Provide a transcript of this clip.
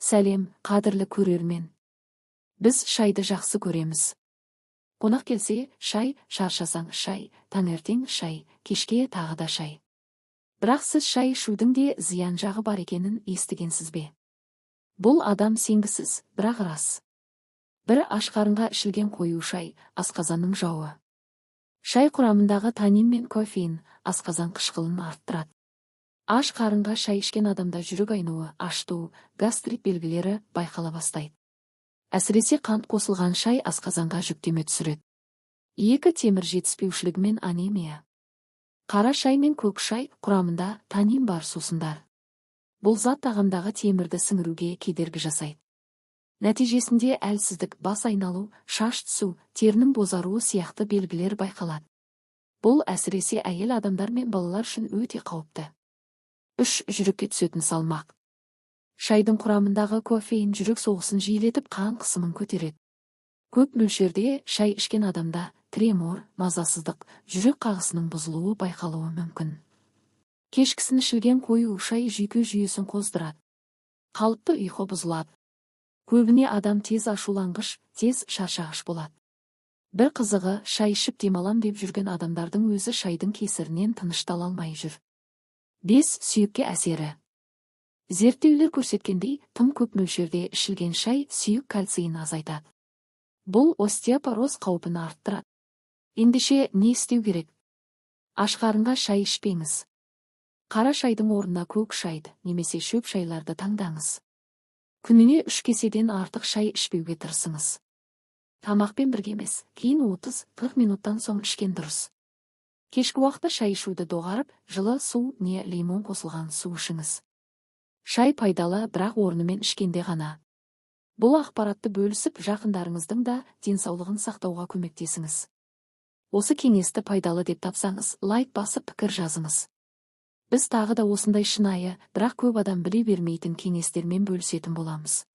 Сәлем, қадірлі көрермен. Біз шайды жақсы көреміз. Қонақ келсе, шай, шаршасаң шай, таңертең шай, кешке тағы да шай. Бірақ сіз шай ішудің де зиян жағы бар екенін естігенсіз бе? Бұл адам сенгісіз, бірақ рас. Бір аш қарынға ішілген қою шай, асқазанның жауы. Шай құрамындағы танин мен кофеин асқазан қышқылын арттырады. Аш қарынға шай ішкен адамда жүрек айнуы, ашту, гастрит белгілері байқала бастайды. Әсіресе қант қосылған шай асқазанға жүктеме түсіреді. Екі темір жетіспеушілігі мен анемия. Қара шай мен көк шай құрамында танин бар сусындар. Бұл зат тағамдағы темірді сіңіруге кедергі жасайды. Нәтижесінде әлсіздік, бас айналу, шаш түсу, терінің бозаруы сияқты белгілер байқалады. Бұл әсіресе әйел адамдар мен балалар үшін өте қауіпті. 3. Жүрекке түсетін салмақ. Шайдың құрамындағы кофеин жүрек соғысын жиілетіп, қан қысымын көтереді. Көп мөлшерде шай ішкен адамда тремор, мазасыздық, жүрек қағысының бұзылуы байқалуы мүмкін. Кешкісін ішілген қою шай жүйке жүйесін қоздырады. Қалыпты ұйқы бұзылады. Көбіне адам тез ашуланғыш, тез шаршағыш болады. Бір қызығы, шай ішіп демалам деп жүрген адамдардың өзі шайдың кесірінен тыныштала алмай жүр. 5. Сүйекке әсері. Зерттеулер көрсеткендей, тым көп мөлшерде ішілген шай сүйек кальцийін азайтады. Бұл остеопороз қаупін арттырады. Ендеше не істеу керек? Аш қарынға шай ішпеңіз. Қара шайдың орнына көк шайды немесе шөп шайларды таңдаңыз. Күніне 3 кеседен артық шай ішпеуге тырысыңыз. Тамақпен бірге емес, кейін 30-40 минуттан соң ішкен дұрыс. Кешкі уақытта шай ішуді доғарып, жылы су не лимон қосылған су ішіңіз. Шай пайдалы, бірақ орнымен ішкенде ғана. Бұл ақпаратты бөлісіп, жақындарыңыздың да денсаулығын сақтауға көмектесіңіз. Осы кеңесті пайдалы деп тапсаңыз, лайк басып пікір жазыңыз. Біз тағы да осындай шынайы, бірақ көп адам біле бермейтін кеңестермен бөлісетін боламыз.